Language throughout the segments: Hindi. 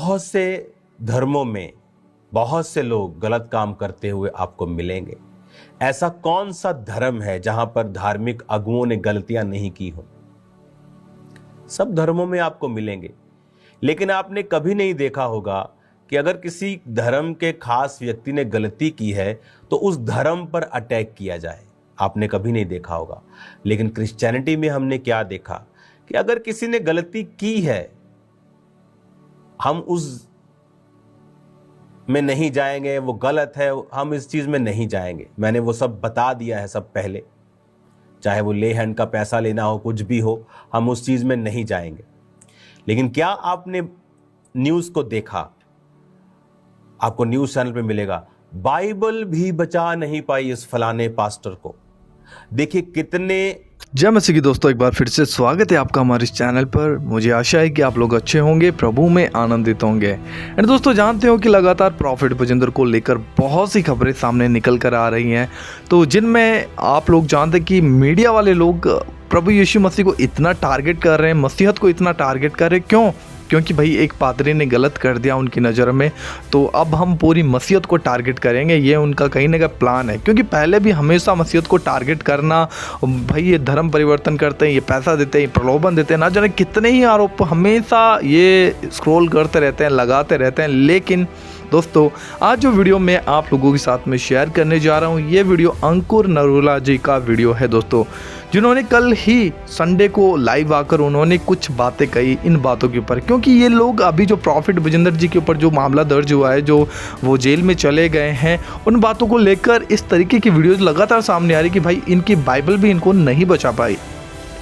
बहुत से धर्मों में बहुत से लोग गलत काम करते हुए आपको मिलेंगे। ऐसा कौन सा धर्म है जहां पर धार्मिक अगुओं ने गलतियां नहीं की हो? सब धर्मों में आपको मिलेंगे, लेकिन आपने कभी नहीं देखा होगा कि अगर किसी धर्म के खास व्यक्ति ने गलती की है तो उस धर्म पर अटैक किया जाए। आपने कभी नहीं देखा होगा। लेकिन क्रिश्चियनिटी में हमने क्या देखा कि अगर किसी ने गलती की है, हम उस में नहीं जाएंगे, वो गलत है, हम इस चीज में नहीं जाएंगे। मैंने वो सब बता दिया है सब पहले। चाहे वो ले हैंड का पैसा लेना हो, कुछ भी हो, हम उस चीज में नहीं जाएंगे। लेकिन क्या आपने न्यूज को देखा? आपको न्यूज चैनल पे मिलेगा, बाइबल भी बचा नहीं पाई इस फलाने पास्टर को। देखिए कितने। जय मसीह की दोस्तों, एक बार फिर से स्वागत है आपका हमारे इस चैनल पर। मुझे आशा है कि आप लोग अच्छे होंगे, प्रभु में आनंदित होंगे। एंड दोस्तों, जानते हो कि लगातार प्रॉफिट भजेंद्र को लेकर बहुत सी खबरें सामने निकल कर आ रही हैं, तो जिनमें आप लोग जानते हैं कि मीडिया वाले लोग प्रभु यीशु मसीह को इतना टारगेट कर रहे हैं, मसीहत को इतना टारगेट कर रहे हैं। क्यों? क्योंकि भाई एक पादरी ने गलत कर दिया उनकी नज़र में, तो अब हम पूरी मसीहत को टारगेट करेंगे। ये उनका कहीं ना कहीं प्लान है, क्योंकि पहले भी हमेशा मसीहत को टारगेट करना, भाई ये धर्म परिवर्तन करते हैं, ये पैसा देते हैं, ये प्रलोभन देते हैं, ना जाने कितने ही आरोप हमेशा ये स्क्रॉल करते रहते हैं, लगाते रहते हैं। लेकिन दोस्तों, आज जो वीडियो मैं आप लोगों के साथ में शेयर करने जा रहा हूँ, ये वीडियो अंकुर नरूला जी का वीडियो है दोस्तों, जिन्होंने कल ही संडे को लाइव आकर उन्होंने कुछ बातें कही इन बातों के ऊपर। क्योंकि ये लोग अभी जो प्रॉफिट भजेंद्र जी के ऊपर जो मामला दर्ज हुआ है, जो वो जेल में चले गए हैं, उन बातों को लेकर इस तरीके की वीडियोज लगातार सामने आ रही कि भाई इनकी बाइबल भी इनको नहीं बचा पाई।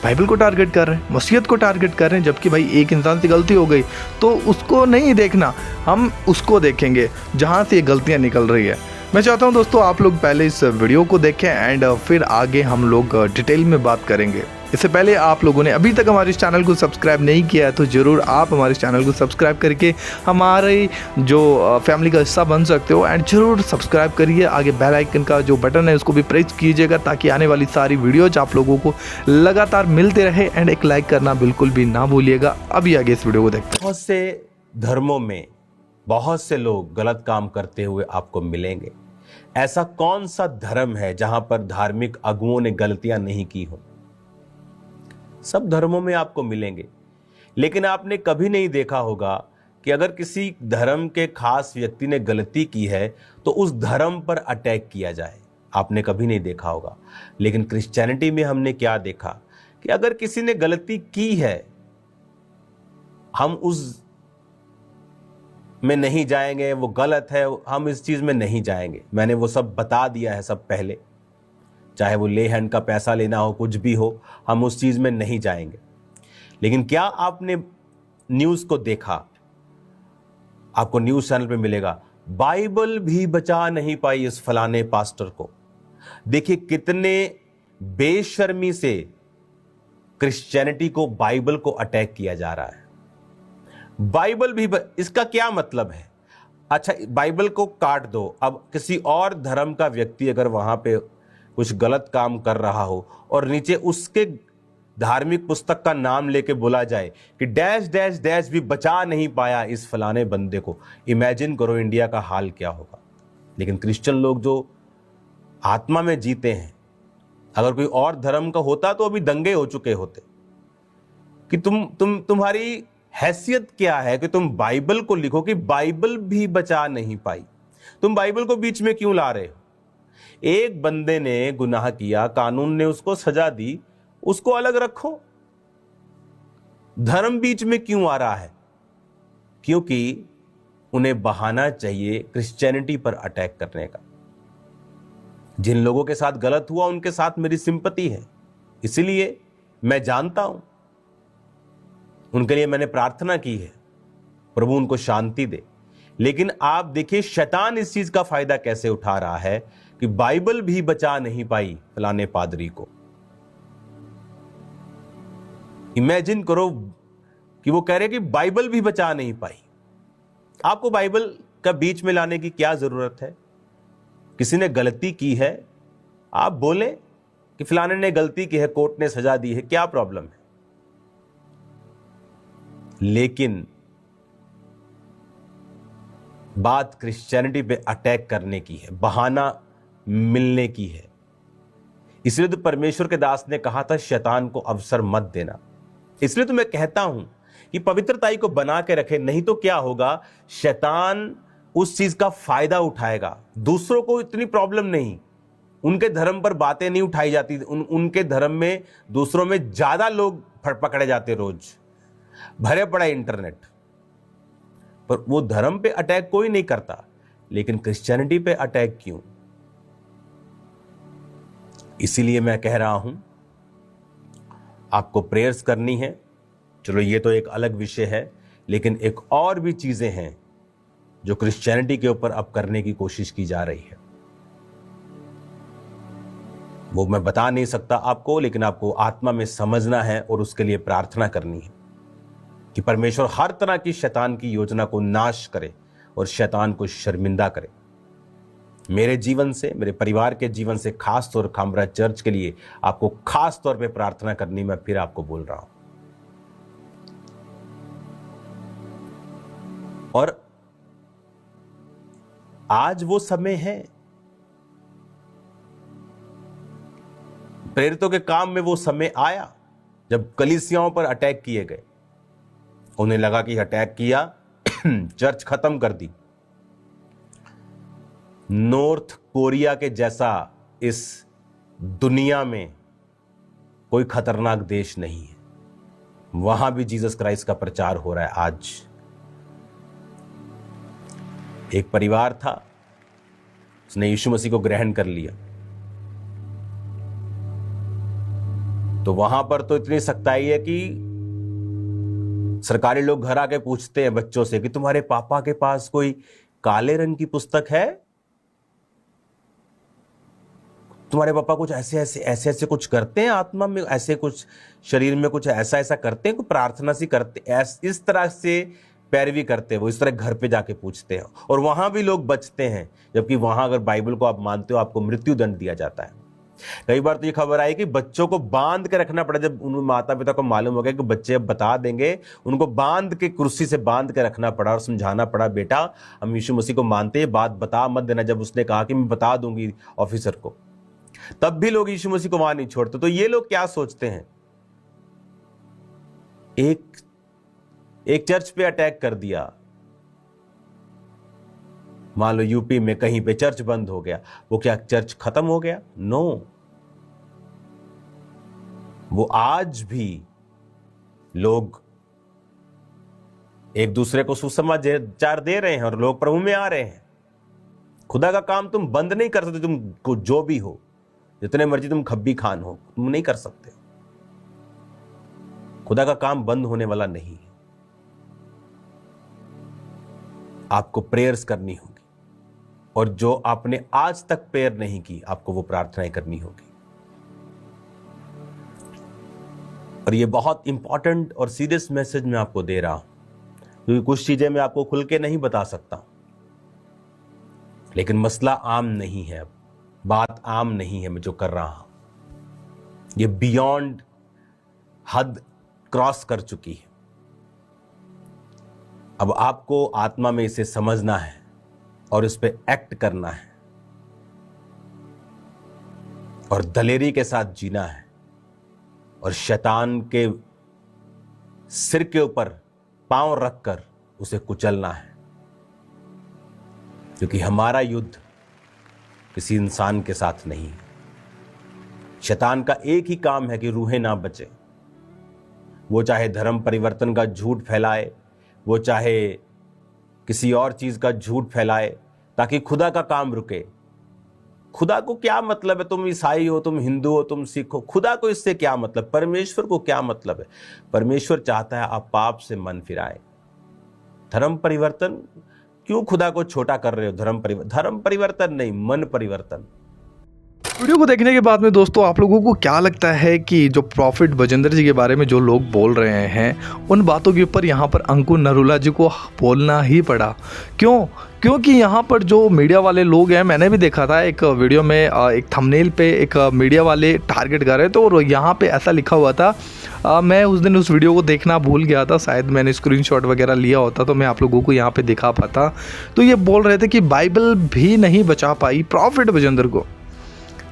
बाइबल को टारगेट कर रहे हैं, मसीहत को टारगेट कर रहे हैं, जबकि भाई एक इंसान से गलती हो गई तो उसको नहीं देखना, हम उसको देखेंगे जहाँ से ये गलतियाँ निकल रही है। मैं चाहता हूँ दोस्तों आप लोग पहले इस वीडियो को देखें एंड फिर आगे हम लोग डिटेल में बात करेंगे। इससे पहले आप लोगों ने अभी तक हमारे इस चैनल को सब्सक्राइब नहीं किया है तो ज़रूर आप हमारे इस चैनल को सब्सक्राइब करके हमारे जो फैमिली का हिस्सा बन सकते हो। एंड ज़रूर सब्सक्राइब करिए, आगे बेल आइकन का जो बटन है उसको भी प्रेस कीजिएगा, ताकि आने वाली सारी वीडियोज आप लोगों को लगातार मिलते रहे। एंड एक लाइक करना बिल्कुल भी ना भूलिएगा। अभी आगे इस वीडियो को देखते हैं। बहुत से धर्मों में बहुत से लोग गलत काम करते हुए आपको मिलेंगे। ऐसा कौन सा धर्म है जहां पर धार्मिक अगुओं ने गलतियां नहीं की हो? सब धर्मों में आपको मिलेंगे, लेकिन आपने कभी नहीं देखा होगा कि अगर किसी धर्म के खास व्यक्ति ने गलती की है तो उस धर्म पर अटैक किया जाए। आपने कभी नहीं देखा होगा। लेकिन क्रिश्चियनिटी में हमने क्या देखा कि अगर किसी ने गलती की है, हम उस में नहीं जाएंगे, वो गलत है, हम इस चीज में नहीं जाएंगे। मैंने वो सब बता दिया है सब पहले। चाहे वो ले हैंड का पैसा लेना हो, कुछ भी हो, हम उस चीज में नहीं जाएंगे। लेकिन क्या आपने न्यूज को देखा? आपको न्यूज चैनल पे मिलेगा, बाइबल भी बचा नहीं पाई इस फलाने पास्टर को। देखिए कितने बेशर्मी से क्रिश्चियनिटी को, बाइबल को अटैक किया जा रहा है। बाइबल भी इसका क्या मतलब है? अच्छा, बाइबल को काट दो, अब किसी और धर्म का व्यक्ति अगर वहां पे कुछ गलत काम कर रहा हो और नीचे उसके धार्मिक पुस्तक का नाम लेके बोला जाए कि डैश डैश डैश भी बचा नहीं पाया इस फलाने बंदे को, इमेजिन करो इंडिया का हाल क्या होगा। लेकिन क्रिश्चियन लोग जो आत्मा में जीते हैं, अगर कोई और धर्म का होता तो अभी दंगे हो चुके होते कि तुम्हारी हैसियत क्या है कि तुम बाइबल को लिखो कि बाइबल भी बचा नहीं पाई। तुम बाइबल को बीच में क्यों ला रहे हो? एक बंदे ने गुनाह किया, कानून ने उसको सजा दी, उसको अलग रखो। धर्म बीच में क्यों आ रहा है? क्योंकि उन्हें बहाना चाहिए क्रिश्चियनिटी पर अटैक करने का। जिन लोगों के साथ गलत हुआ उनके साथ मेरी सिंपैथी है, इसीलिए मैं जानता हूं, उनके लिए मैंने प्रार्थना की है, प्रभु उनको शांति दे। लेकिन आप देखिए शैतान इस चीज का फायदा कैसे उठा रहा है कि बाइबल भी बचा नहीं पाई फलाने पादरी को। इमेजिन करो कि वो कह रहे कि बाइबल भी बचा नहीं पाई। आपको बाइबल का बीच में लाने की क्या जरूरत है? किसी ने गलती की है, आप बोले कि फलाने ने गलती की है, कोर्ट ने सजा दी है, क्या प्रॉब्लम है? लेकिन बात क्रिश्चियनिटी पे अटैक करने की है, बहाना मिलने की है। इसलिए तो परमेश्वर के दास ने कहा था शैतान को अवसर मत देना। इसलिए तो मैं कहता हूं कि पवित्रताई को बना के रखे, नहीं तो क्या होगा, शैतान उस चीज का फायदा उठाएगा। दूसरों को इतनी प्रॉब्लम नहीं, उनके धर्म पर बातें नहीं उठाई जाती, उनके धर्म में दूसरों में ज्यादा लोग पकड़े जाते, रोज भरे पड़ा इंटरनेट पर। वो धर्म पे अटैक कोई नहीं करता, लेकिन क्रिश्चियनिटी पे अटैक क्यों? इसीलिए मैं कह रहा हूं आपको प्रेयर्स करनी है। चलो ये तो एक अलग विषय है, लेकिन एक और भी चीजें हैं जो क्रिश्चियनिटी के ऊपर अब करने की कोशिश की जा रही है। वो मैं बता नहीं सकता आपको, लेकिन आपको आत्मा में समझना है और उसके लिए प्रार्थना करनी है कि परमेश्वर हर तरह की शैतान की योजना को नाश करे और शैतान को शर्मिंदा करे। मेरे जीवन से, मेरे परिवार के जीवन से, खास तौर खामरा चर्च के लिए आपको खास तौर पे प्रार्थना करनी, मैं फिर आपको बोल रहा हूं। और आज वो समय है, प्रेरितों के काम में वो समय आया जब कलीसियाओं पर अटैक किए गए। उन्हें लगा कि अटैक किया, चर्च खत्म कर दी। नॉर्थ कोरिया के जैसा इस दुनिया में कोई खतरनाक देश नहीं है, वहां भी जीसस क्राइस्ट का प्रचार हो रहा है। आज एक परिवार था, उसने यीशु मसीह को ग्रहण कर लिया, तो वहां पर तो इतनी सख्ताई है कि सरकारी लोग घर आके पूछते हैं बच्चों से कि तुम्हारे पापा के पास कोई काले रंग की पुस्तक है? तुम्हारे पापा कुछ ऐसे कुछ करते हैं आत्मा में, ऐसे कुछ शरीर में कुछ ऐसा करते हैं, कुछ प्रार्थना सी करते, इस तरह से पैरवी करते हैं। वो इस तरह घर पे जाके पूछते हैं, और वहां भी लोग बचते हैं, जबकि वहां अगर बाइबल को आप मानते हो आपको मृत्यु दंड दिया जाता है। कई बार तो ये खबर आई कि बच्चों को बांध के रखना पड़ा, जब उन माता पिता को मालूम हो गया कि बच्चे अब बता देंगे, उनको बांध के कुर्सी से बांध के रखना पड़ा और समझाना पड़ा, बेटा हम यीशु मसीह को मानते हैं, बात बता मत देना। जब उसने कहा कि मैं बता दूंगी ऑफिसर को, तब भी लोग यीशु मसीह को वहां नहीं छोड़ते। तो ये लोग क्या सोचते हैं, एक चर्च पे अटैक कर दिया, मान लो यूपी में कहीं पे चर्च बंद हो गया, वो क्या चर्च खत्म हो गया? नो, वो आज भी लोग एक दूसरे को सुसमाचार दे रहे हैं और लोग प्रभु में आ रहे हैं। खुदा का काम तुम बंद नहीं कर सकते, तुम जो भी हो, जितने मर्जी तुम खब्बी खान हो, तुम नहीं कर सकते। खुदा का काम बंद होने वाला नहीं है। आपको प्रेयर्स करनी होगी, और जो आपने आज तक प्रेयर नहीं की, आपको वो प्रार्थनाएं करनी होगी। और ये बहुत इंपॉर्टेंट और सीरियस मैसेज मैं आपको दे रहा हूं, क्योंकि कुछ चीजें मैं आपको खुल के नहीं बता सकता, लेकिन मसला आम नहीं है, बात आम नहीं है मैं जो कर रहा हूं, ये बियॉन्ड हद क्रॉस कर चुकी है। अब आपको आत्मा में इसे समझना है और इस पे एक्ट करना है, और दलेरी के साथ जीना है, और शैतान के सिर के ऊपर पांव रखकर उसे कुचलना है। क्योंकि हमारा युद्ध किसी इंसान के साथ नहीं है। शैतान का एक ही काम है कि रूहें ना बचे। वो चाहे धर्म परिवर्तन का झूठ फैलाए, वो चाहे किसी और चीज का झूठ फैलाए, ताकि खुदा का काम रुके। खुदा को क्या मतलब है, तुम ईसाई हो, तुम हिंदू हो, तुम सिख हो, खुदा को इससे क्या मतलब? परमेश्वर को क्या मतलब है? परमेश्वर चाहता है आप पाप से मन फिराए। धर्म परिवर्तन क्यों खुदा को छोटा कर रहे हो? धर्म परिवर्तन नहीं, मन परिवर्तन। वीडियो को देखने के बाद में दोस्तों आप लोगों को क्या लगता है कि जो प्रॉफिट बजेंद्र जी के बारे में जो लोग बोल रहे हैं, उन बातों के ऊपर यहाँ पर अंकुर नरूला जी को बोलना ही पड़ा? क्यों? क्योंकि यहाँ पर जो मीडिया वाले लोग हैं, मैंने भी देखा था एक वीडियो में, एक थंबनेल पे एक मीडिया वाले टारगेट कर रहे थे, और यहाँ पे ऐसा लिखा हुआ था मैं उस दिन उस वीडियो को देखना भूल गया था, शायद मैंने स्क्रीनशॉट वगैरह लिया होता तो मैं आप लोगों को यहाँ पे दिखा पाता। तो ये बोल रहे थे कि बाइबल भी नहीं बचा पाई प्रॉफिट बजेंद्र को।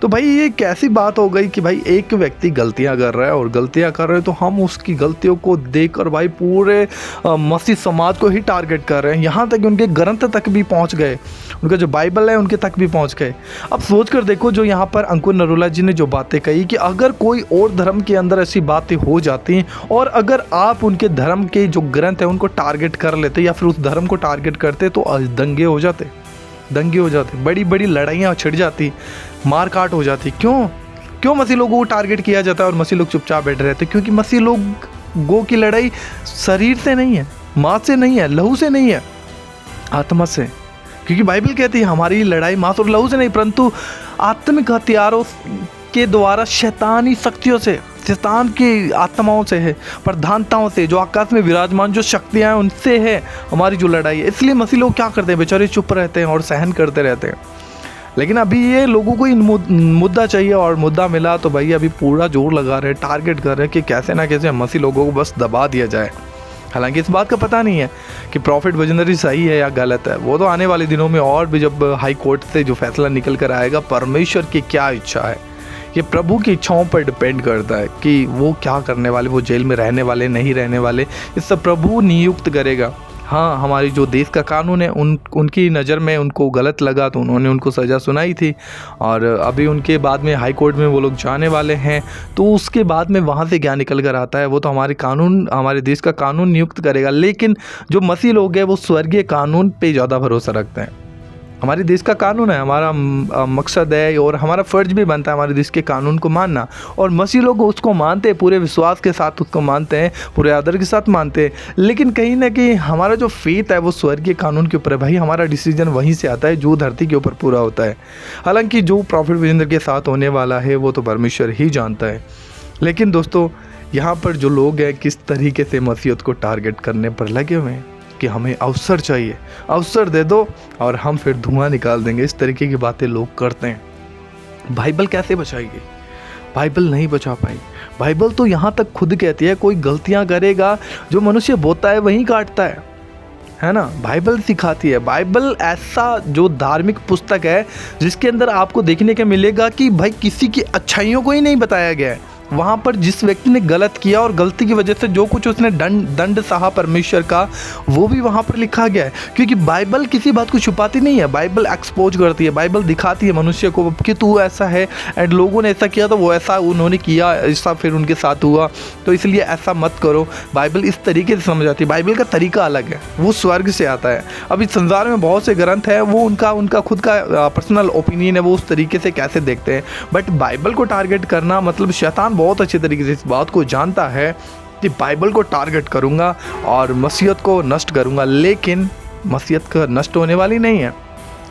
तो भाई ये कैसी बात हो गई कि भाई एक व्यक्ति गलतियां कर रहा है और गलतियां कर रहे हैं तो हम उसकी गलतियों को देखकर भाई पूरे मसीह समाज को ही टारगेट कर रहे हैं, यहाँ तक कि उनके ग्रंथ तक भी पहुँच गए, उनका जो बाइबल है उनके तक भी पहुँच गए। अब सोच कर देखो जो यहाँ पर अंकुर नरूला जी ने जो बातें कही कि अगर कोई और धर्म के अंदर ऐसी बातें हो जाती हैं और अगर आप उनके धर्म के जो ग्रंथ हैं उनको टारगेट कर लेते या फिर उस धर्म को टारगेट करते तो दंगे हो जाते, बड़ी बड़ी लड़ाइयाँ छिड़ जाती, मार काट हो जाती। क्यों मसीह लोगों को टारगेट किया जाता है और मसीह लोग चुपचाप बैठे रहते? क्योंकि मसीह लोगों की लड़ाई शरीर से नहीं है, मांस से नहीं है, लहू से नहीं है, आत्मा से। क्योंकि बाइबल कहती है हमारी लड़ाई मांस और लहू से नहीं परंतु आत्मिक हथियारों के द्वारा शैतानी शक्तियों से, शैतान की आत्माओं से है, प्रधानताओं से, जो आकाश में विराजमान जो शक्तियाँ हैं उनसे है हमारी जो लड़ाई है। इसलिए मसीह लोग क्या करते हैं, बेचारे चुप रहते हैं और सहन करते रहते हैं। लेकिन अभी ये लोगों को मुद्दा चाहिए और मुद्दा मिला तो भाई अभी पूरा जोर लगा रहे हैं, टारगेट कर रहे हैं कि कैसे ना कैसे मसीह लोगों को बस दबा दिया जाए। हालांकि इस बात का पता नहीं है कि प्रॉफिट बजेंद्र सही है या गलत है, वो तो आने वाले दिनों में और भी जब हाई कोर्ट से जो फैसला निकल कर आएगा, परमेश्वर की क्या इच्छा है, ये प्रभु की इच्छाओं पर डिपेंड करता है कि वो क्या करने वाले, वो जेल में रहने वाले नहीं रहने वाले, इस सब प्रभु नियुक्त करेगा। हाँ, हमारी जो देश का कानून है उनकी नज़र में उनको गलत लगा तो उन्होंने उनको सज़ा सुनाई थी और अभी उनके बाद में हाई कोर्ट में वो लोग जाने वाले हैं। तो उसके बाद में वहाँ से क्या निकल कर आता है वो तो हमारे देश का कानून नियुक्त करेगा। लेकिन जो मसीह लोग हैं वो स्वर्गीय कानून पे ज़्यादा भरोसा रखते हैं। हमारे देश का कानून है, हमारा मकसद है और हमारा फ़र्ज भी बनता है हमारे देश के कानून को मानना, और मसीह लोग उसको मानते हैं, पूरे विश्वास के साथ उसको मानते हैं, पूरे आदर के साथ मानते हैं। लेकिन कहीं ना कहीं हमारा जो फेथ है वो स्वर्गीय कानून के ऊपर है। भाई हमारा डिसीजन वहीं से आता है जो धरती के ऊपर पूरा होता है। हालांकि जो प्रॉफिट बजेंद्र के साथ होने वाला है वो तो परमेश्वर ही जानता है। लेकिन दोस्तों यहाँ पर जो लोग हैं किस तरीके से मसीहत को टारगेट करने पर लगे हुए हैं कि हमें अवसर चाहिए, अवसर दे दो और हम फिर धुआं निकाल देंगे, इस तरीके की बातें लोग करते हैं। बाइबल कैसे बचाएगी? बाइबल नहीं बचा पाई। बाइबल तो यहाँ तक खुद कहती है कोई गलतियाँ करेगा, जो मनुष्य बोता है वही काटता है ना। बाइबल सिखाती है। बाइबल ऐसा जो धार्मिक पुस्तक है जिसके अंदर आपको देखने को मिलेगा कि भाई किसी की अच्छाइयों को ही नहीं बताया गया है। वहाँ पर जिस व्यक्ति ने गलत किया और गलती की वजह से जो कुछ उसने दंड सहा परमेश्वर का, वो भी वहाँ पर लिखा गया है। क्योंकि बाइबल किसी बात को छुपाती नहीं है, बाइबल एक्सपोज करती है, बाइबल दिखाती है मनुष्य को कि तू ऐसा है एंड लोगों ने ऐसा किया तो वो ऐसा उन्होंने किया, ऐसा फिर उनके साथ हुआ, तो इसलिए ऐसा मत करो। बाइबल इस तरीके से समझ आती है। बाइबल का तरीका अलग है, वो स्वर्ग से आता है। अभी संसार में बहुत से ग्रंथ हैं, वो उनका खुद का पर्सनल ओपिनियन है, वो उस तरीके से कैसे देखते हैं। बट बाइबल को टारगेट करना मतलब शैतान बहुत अच्छे तरीके से इस बात को जानता है कि बाइबल को टारगेट करूंगा और मसीहत को नष्ट करूंगा। लेकिन मसीहत का नष्ट होने वाली नहीं है।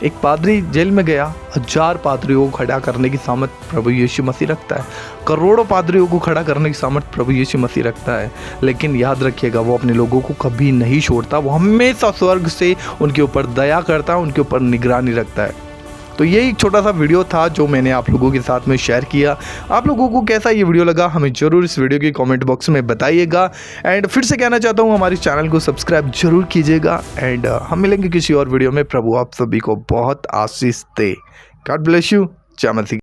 एक पादरी जेल में गया, 1000 पादरियों को खड़ा करने की सामर्थ प्रभु यीशु मसीह रखता है, करोड़ों पादरियों को खड़ा करने की सामर्थ प्रभु यीशु मसीह रखता है। लेकिन याद रखिएगा वो अपने लोगों को कभी नहीं छोड़ता, वो हमेशा स्वर्ग से उनके ऊपर दया करता है, उनके ऊपर निगरानी रखता है। तो ये एक छोटा सा वीडियो था जो मैंने आप लोगों के साथ में शेयर किया। आप लोगों को कैसा ये वीडियो लगा हमें ज़रूर इस वीडियो के कमेंट बॉक्स में बताइएगा। एंड फिर से कहना चाहता हूँ हमारे चैनल को सब्सक्राइब जरूर कीजिएगा। एंड हम मिलेंगे किसी और वीडियो में। प्रभु आप सभी को बहुत आशीष दे। God bless you. जय मसीह।